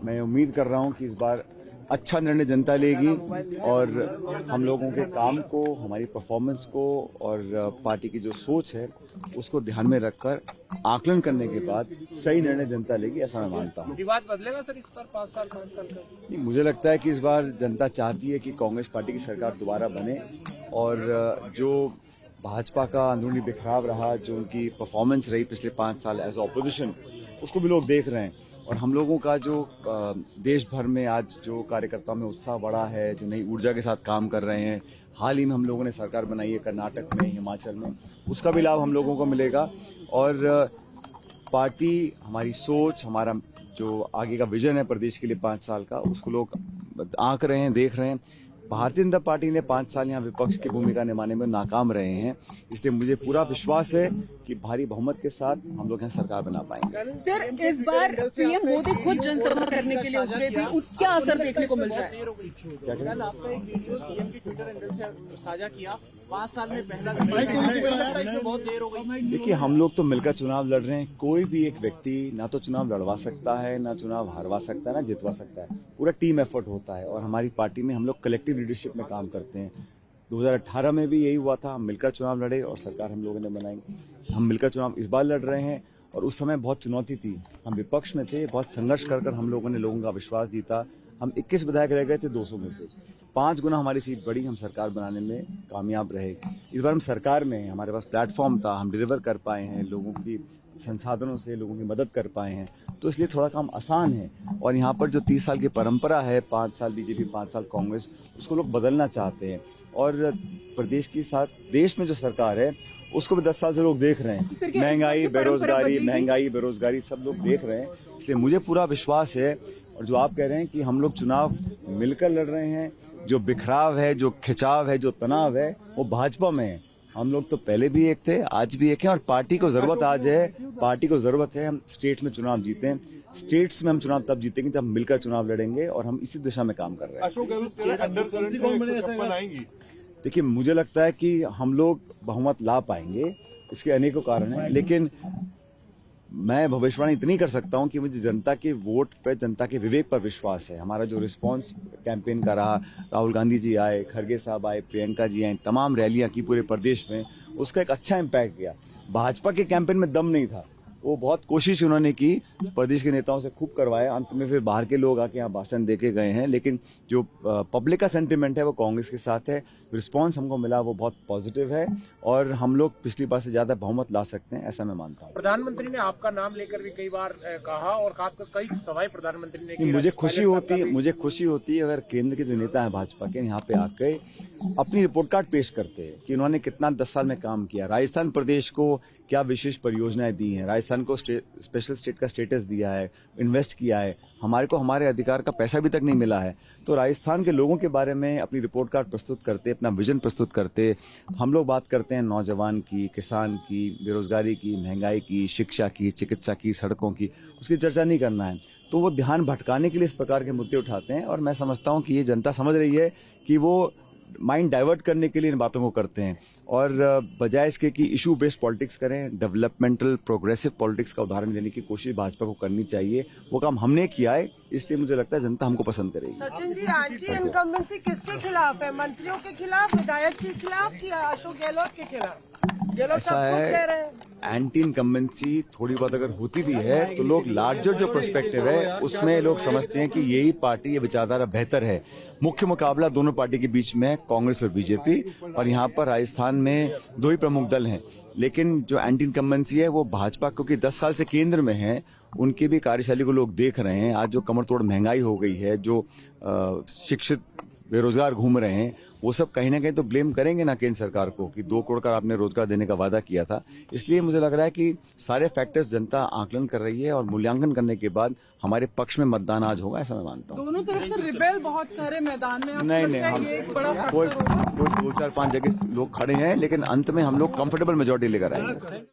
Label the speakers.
Speaker 1: मैं उम्मीद कर रहा हूं कि इस बार अच्छा निर्णय जनता लेगी और हम लोगों के काम को, हमारी परफॉर्मेंस को और पार्टी की जो सोच है उसको ध्यान में रखकर आकलन करने के बाद सही निर्णय जनता लेगी, ऐसा मैं मानता हूं।
Speaker 2: विवाद बदलेगा सर इस बार 5 साल का?
Speaker 1: नहीं, मुझे लगता है कि इस बार जनता चाहती है कि कांग्रेस पार्टी की सरकार दोबारा बने और जो भाजपा का अंदरूनी बिखराव रहा, जो उनकी परफॉर्मेंस रही पिछले 5 साल एज ऑपोजिशन, उसको भी लोग देख रहे हैं। और हम लोगों का जो देश भर में आज जो कार्यकर्ताओं में उत्साह बढ़ा है, जो नई ऊर्जा के साथ काम कर रहे हैं, हाल ही में हम लोगों ने सरकार बनाई है कर्नाटक में, हिमाचल में, उसका भी लाभ हम लोगों को मिलेगा। और पार्टी, हमारी सोच, हमारा जो आगे का विजन है प्रदेश के लिए 5 साल का, उसको लोग आंक रहे हैं, देख रहे हैं। भारतीय जनता पार्टी ने 5 साल यहाँ विपक्ष की भूमिका निभाने में नाकाम रहे हैं, इसलिए मुझे पूरा विश्वास है कि भारी बहुमत के साथ हम लोग यहाँ सरकार बना पाएंगे।
Speaker 3: सर, इस बार पीएम मोदी खुद जनसभा करने के लिए उतरे थे, क्या असर देखने को मिल रहा है?
Speaker 2: कल आपका एक वीडियो सीएम के ट्विटर हैंडल से साझा किया, 5 साल में पहला इसमें बहुत देर हो गई।
Speaker 1: देखिए, हम लोग तो मिलकर चुनाव लड़ रहे हैं। कोई भी एक व्यक्ति ना तो चुनाव लड़वा सकता है, ना चुनाव हारवा सकता है, ना जितवा सकता है। पूरा टीम एफर्ट होता है और हमारी पार्टी में हम लोग कलेक्टिव लीडरशिप में काम करते हैं। 2018 में भी यही हुआ था, हम मिलकर चुनाव लड़े और सरकार हम लोगों ने बनाई। हम मिलकर चुनाव इस बार लड़ रहे हैं और उस समय बहुत चुनौती थी, हम विपक्ष में थे, बहुत संघर्ष कर हम लोगों ने लोगों का विश्वास जीता। हम 21 विधायक रह गए थे 200 में से, 5 गुना हमारी सीट बढ़ी, हम सरकार बनाने में कामयाब रहे। इस बार हम सरकार में हैं, हमारे पास प्लेटफॉर्म था, हम डिलीवर कर पाए हैं, लोगों की संसाधनों से लोगों की मदद कर पाए हैं, तो इसलिए थोड़ा काम आसान है। और यहाँ पर जो 30 साल की परंपरा है, 5 साल बीजेपी 5 साल कांग्रेस, उसको लोग बदलना चाहते हैं। और प्रदेश के साथ देश में जो सरकार है उसको भी 10 साल से लोग देख रहे हैं। महंगाई बेरोजगारी सब लोग देख रहे हैं, इसलिए मुझे पूरा विश्वास है। और जो आप कह रहे हैं कि हम लोग चुनाव मिलकर लड़ रहे हैं, जो बिखराव है, जो खिंचाव है, जो तनाव है, वो भाजपा में है। हम लोग तो पहले भी एक थे, आज भी एक हैं और पार्टी को जरूरत आज है, हम स्टेट में चुनाव जीतें। स्टेट्स में हम चुनाव तब जीतेंगे जब मिलकर चुनाव लड़ेंगे और हम इसी दिशा में काम कर रहे हैं।
Speaker 4: अशोक गहलोत अंडर करंट में 156 आएंगी।
Speaker 1: देखिए, मुझे लगता है कि हम लोग बहुमत ला पाएंगे, इसके अनेकों कारण हैं, लेकिन मैं भविष्यवाणी इतनी कर सकता हूं कि मुझे जनता के वोट पे, जनता के विवेक पर विश्वास है। हमारा जो रिस्पांस कैंपेन का रहा, राहुल गांधी जी आए, खड़गे साहब आए, प्रियंका जी आए, तमाम रैलियां की पूरे प्रदेश में, उसका एक अच्छा इम्पैक्ट किया। भाजपा के कैंपेन में दम नहीं था, वो बहुत कोशिश उन्होंने की, प्रदेश के नेताओं से खूब करवाया, अंत में फिर बाहर के लोग आके यहाँ भाषण देके गए हैं। लेकिन जो पब्लिक का सेंटिमेंट है वो कांग्रेस के साथ है, रिस्पांस हमको मिला वो बहुत पॉजिटिव है और हम लोग पिछली बार से ज्यादा बहुमत ला सकते हैं, ऐसा मैं मानता हूँ।
Speaker 2: प्रधानमंत्री ने आपका नाम लेकर भी कई बार कहा और खासकर कई सवाई प्रधानमंत्री ने की।
Speaker 1: मुझे खुशी होती है अगर केंद्र के जो नेता है भाजपा के यहाँ पे आके अपनी रिपोर्ट कार्ड पेश करते हैं कि उन्होंने कितना 10 साल में काम किया, राजस्थान प्रदेश को क्या विशेष परियोजनाएं दी हैं, राजस्थान को स्पेशल स्टेट का स्टेटस दिया है, इन्वेस्ट किया है, हमारे को हमारे अधिकार का पैसा भी तक नहीं मिला है। तो राजस्थान के लोगों के बारे में अपनी रिपोर्ट कार्ड प्रस्तुत करते, अपना विजन प्रस्तुत करते। हम लोग बात करते हैं नौजवान की, किसान की, बेरोजगारी की, महंगाई की, शिक्षा की, चिकित्सा की, सड़कों की, उसकी चर्चा नहीं करना है। तो वो ध्यान भटकाने के लिए इस प्रकार के मुद्दे उठाते हैं और मैं समझता हूँ कि ये जनता समझ रही है कि वो माइंड डाइवर्ट करने के लिए इन बातों को करते हैं और बजाय इसके कि इशू बेस्ड पॉलिटिक्स करें, डेवलपमेंटल प्रोग्रेसिव पॉलिटिक्स का उदाहरण देने की कोशिश भाजपा को करनी चाहिए। वो काम हमने किया है, इसलिए मुझे लगता है जनता हमको पसंद करेगी।
Speaker 3: सचिन जी, एंटी इनकम्बेंसी किसके खिलाफ है? मंत्रियों के खिलाफ, विधायक के खिलाफ या अशोक गहलोत के खिलाफ?
Speaker 1: ऐसा है, एंटी इनकम्बेंसी थोड़ी बहुत अगर होती भी है तो लोग लार्जर जो पर्सपेक्टिव है उसमें लोग समझते हैं कि यही पार्टी, ये विचारधारा बेहतर है। मुख्य मुकाबला दोनों पार्टी के बीच में कांग्रेस और बीजेपी, और यहाँ पर राजस्थान में 2 ही प्रमुख दल हैं। लेकिन जो एंटी इनकम्बेंसी है वो भाजपा, क्योंकि 10 साल से केंद्र में है, उनकी भी कार्यशैली को लोग देख रहे हैं। आज जो कमर तोड़ महंगाई हो गई है, जो शिक्षित बेरोजगार घूम रहे हैं, वो सब कहीं ना कहीं तो ब्लेम करेंगे ना केंद्र सरकार को कि 2 करोड़ का आपने रोजगार देने का वादा किया था। इसलिए मुझे लग रहा है कि सारे फैक्टर्स जनता आकलन कर रही है और मूल्यांकन करने के बाद हमारे पक्ष में मतदान आज होगा, ऐसा मैं मानता हूँ।
Speaker 3: दोनों तरफ से रिबेल बहुत सारे मैदान में,
Speaker 1: नहीं, हम कोई 2, 4, 5 जगह लोग खड़े हैं, लेकिन अंत में हम लोग कंफर्टेबल मेजोरिटी लेकर आएंगे।